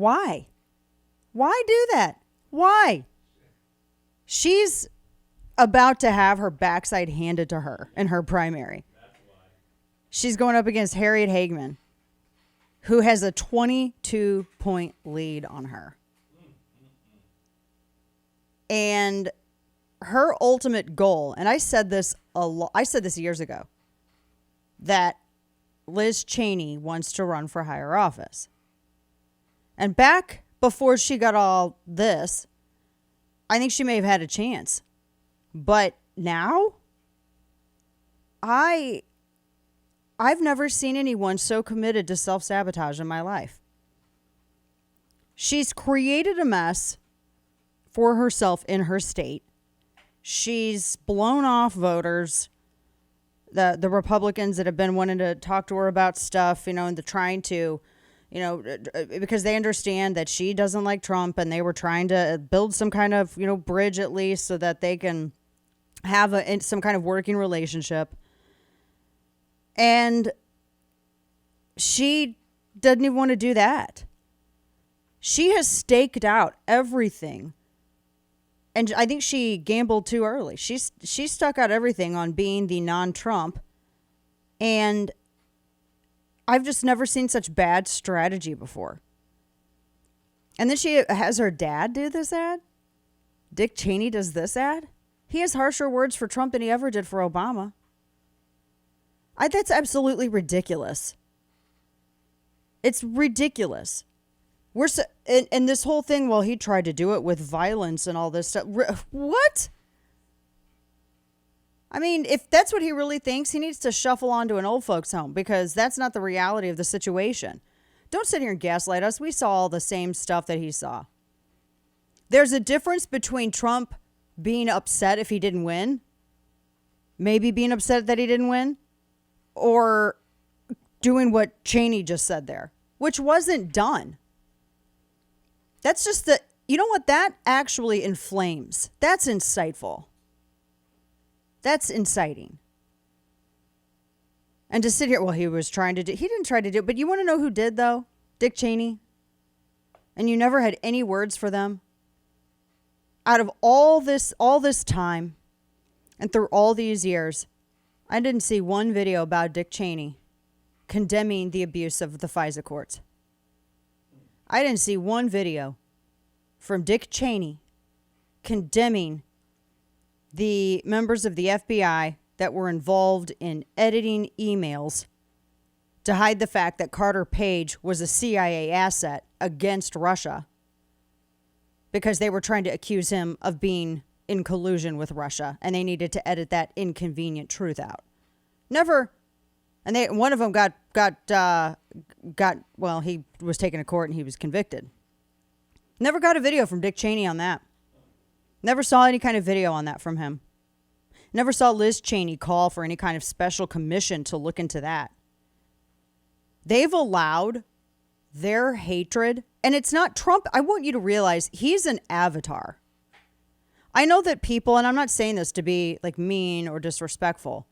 Why? Why do that? Why? She's about to have her backside handed to her in her primary. She's going up against Harriet Hageman, who has a 22-point lead on her. And her ultimate goal, and I said this years ago, that Liz Cheney wants to run for higher office. And back before she got all this, I think she may have had a chance. But now, I've never seen anyone so committed to self-sabotage in my life. She's created a mess for herself in her state. She's blown off voters, the Republicans that have been wanting to talk to her about stuff, and they're trying to, because they understand that she doesn't like Trump, and they were trying to build some kind of, bridge at least so that they can have some kind of working relationship. And she doesn't even want to do that. She has staked out everything. And I think she gambled too early. She stuck out everything on being the non-Trump. And I've just never seen such bad strategy before. And then she has her dad do this ad. Dick Cheney does this ad. He has harsher words for Trump than he ever did for Obama. That's absolutely ridiculous. It's ridiculous. And this whole thing, well, he tried to do it with violence and all this stuff. What? I mean, if that's what he really thinks, he needs to shuffle onto an old folks home, because that's not the reality of the situation. Don't sit here and gaslight us. We saw all the same stuff that he saw. There's a difference between Trump being upset if he didn't win, maybe being upset that he didn't win, or doing what Cheney just said there, which wasn't done. That's just you know what? That actually inflames. That's insightful. That's inciting. And to sit here, well, he didn't try to do it, but you want to know who did, though? Dick Cheney. And you never had any words for them. Out of all this time and through all these years, I didn't see one video about Dick Cheney condemning the abuse of the FISA courts. I didn't see one video from Dick Cheney condemning the members of the FBI that were involved in editing emails to hide the fact that Carter Page was a CIA asset against Russia, because they were trying to accuse him of being in collusion with Russia, and they needed to edit that inconvenient truth out. Never. And one of them well, he was taken to court and he was convicted. Never got a video from Dick Cheney on that. Never saw any kind of video on that from him. Never saw Liz Cheney call for any kind of special commission to look into that. They've allowed their hatred, and it's not Trump. I want you to realize he's an avatar. I know that people, and I'm not saying this to be like mean or disrespectful,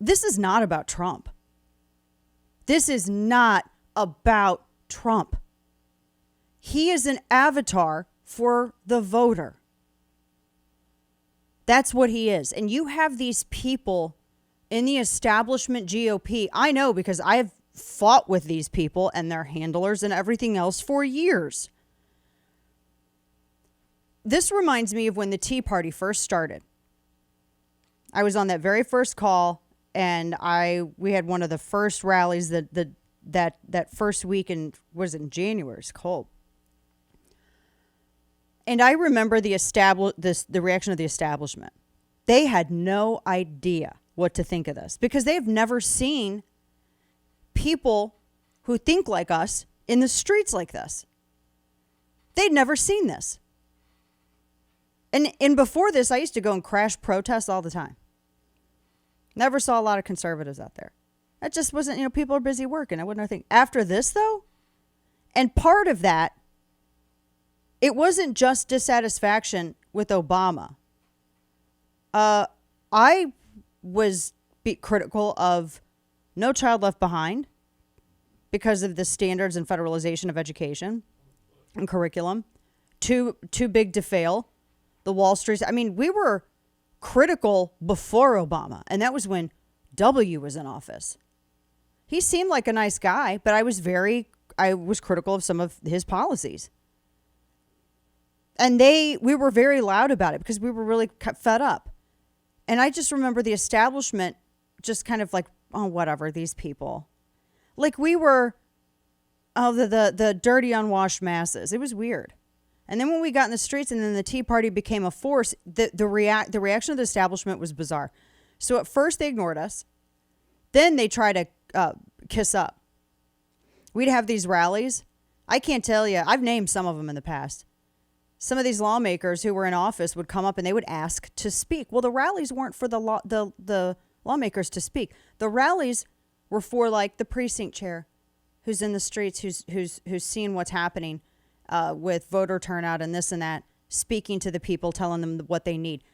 this is not about Trump. This is not about Trump. He is an avatar for the voter. That's what he is. And you have these people in the establishment GOP. I know, because I have fought with these people and their handlers and everything else for years. This reminds me of when the Tea Party first started. I was on that very first call, and we had one of the first rallies that first week was in January. It's cold. And I remember the reaction of the establishment. They had no idea what to think of this, because they have never seen people who think like us in the streets like this. They'd never seen this. And before this, I used to go and crash protests all the time. Never saw a lot of conservatives out there. That just wasn't, people are busy working. I wouldn't think. After this, though, and part of that, it wasn't just dissatisfaction with Obama. I was critical of No Child Left Behind, because of the standards and federalization of education and curriculum. Too big to fail. The Wall Street. I mean, we were critical before Obama, and that was when W was in office. He seemed like a nice guy, but I was critical of some of his policies. And we were very loud about it because we were really fed up. And I just remember the establishment just kind of like, oh, whatever, these people. Like we were, the dirty, unwashed masses. It was weird. And then when we got in the streets and then the Tea Party became a force, the reaction of the establishment was bizarre. So at first they ignored us. Then they tried to kiss up. We'd have these rallies. I can't tell you. I've named some of them in the past. Some of these lawmakers who were in office would come up and they would ask to speak. Well, the rallies weren't for the lawmakers to speak. The rallies were for like the precinct chair who's in the streets, who's seeing what's happening with voter turnout and this and that, speaking to the people, telling them what they need.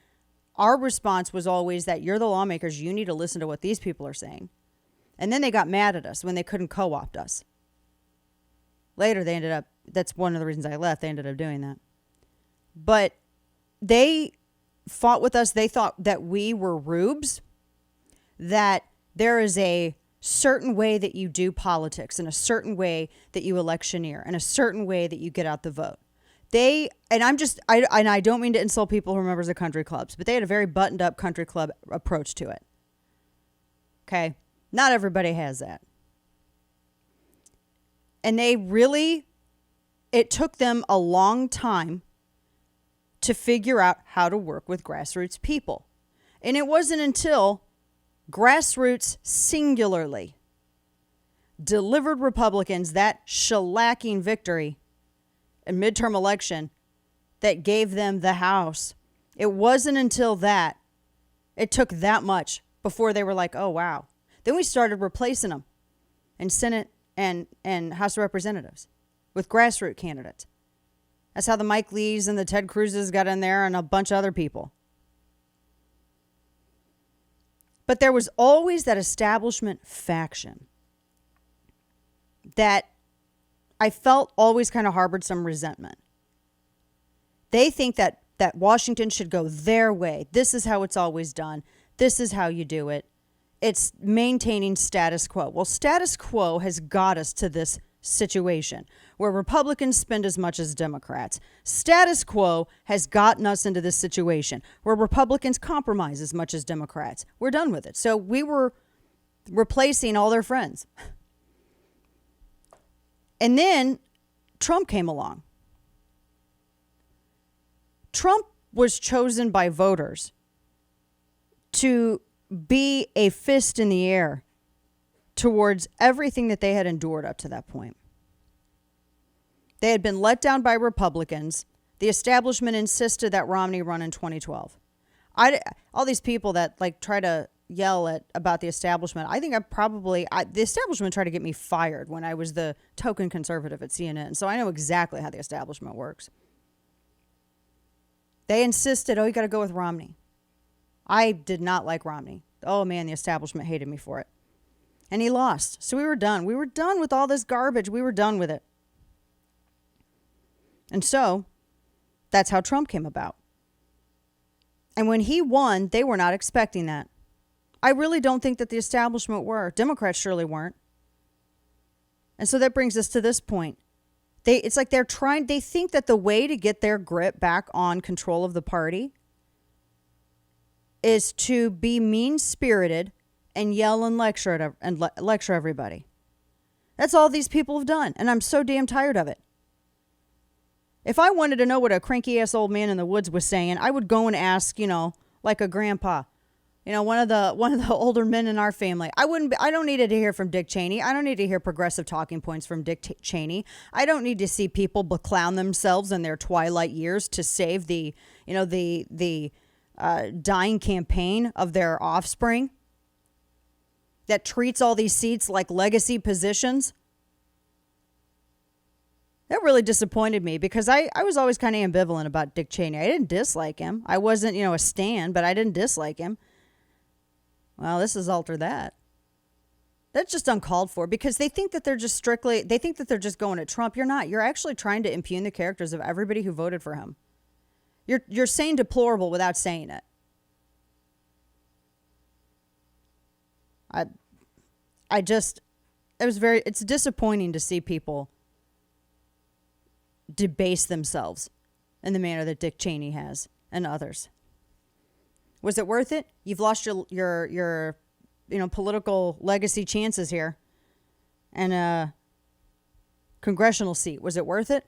Our response was always that you're the lawmakers. You need to listen to what these people are saying. And then they got mad at us when they couldn't co-opt us. Later, that's one of the reasons I left. They ended up doing that. But they fought with us. They thought that we were rubes, that there is a certain way that you do politics and a certain way that you electioneer and a certain way that you get out the vote. I don't mean to insult people who are members of country clubs, but they had a very buttoned up country club approach to it. Okay. Not everybody has that. And it took them a long time to figure out how to work with grassroots people. And it wasn't until grassroots singularly delivered Republicans that shellacking victory in midterm election that gave them the House. It wasn't until that it took that much before they were like, oh, wow. Then we started replacing them in Senate and House of Representatives with grassroots candidates. That's how the Mike Lees and the Ted Cruzes got in there and a bunch of other people. But there was always that establishment faction that I felt always kind of harbored some resentment. They think that Washington should go their way. This is how it's always done. This is how you do it. It's maintaining status quo. Well, status quo has got us to this situation where Republicans spend as much as Democrats. Status quo has gotten us into this situation where Republicans compromise as much as Democrats. We're done with it. So we were replacing all their friends. And then Trump came along. Trump was chosen by voters to be a fist in the air towards everything that they had endured up to that point. They had been let down by Republicans. The establishment insisted that Romney run in 2012. All these people that like try to yell about the establishment, I think the establishment tried to get me fired when I was the token conservative at CNN. So I know exactly how the establishment works. They insisted, you got to go with Romney. I did not like Romney. Oh man, the establishment hated me for it. And he lost. So we were done. We were done with all this garbage. We were done with it. And so that's how Trump came about. And when he won, they were not expecting that. I really don't think that the establishment were. Democrats surely weren't. And so that brings us to this point. It's like they think that the way to get their grip back on control of the party is to be mean-spirited and yell and lecture lecture everybody. That's all these people have done, and I'm so damn tired of it. If I wanted to know what a cranky-ass old man in the woods was saying, I would go and ask, like a grandpa, one of the older men in our family. I don't need to hear from Dick Cheney. I don't need to hear progressive talking points from Dick Cheney. I don't need to see people beclown themselves in their twilight years to save the dying campaign of their offspring that treats all these seats like legacy positions. That really disappointed me because I was always kind of ambivalent about Dick Cheney. I didn't dislike him. I wasn't, a stan, but I didn't dislike him. Well, this has altered that. That's just uncalled for because they think that they're just going at Trump. You're not. You're actually trying to impugn the characters of everybody who voted for him. You're saying deplorable without saying it. It's disappointing to see people debase themselves in the manner that Dick Cheney has and others. Was it worth it? You've lost your political legacy chances here and a congressional seat. Was it worth it?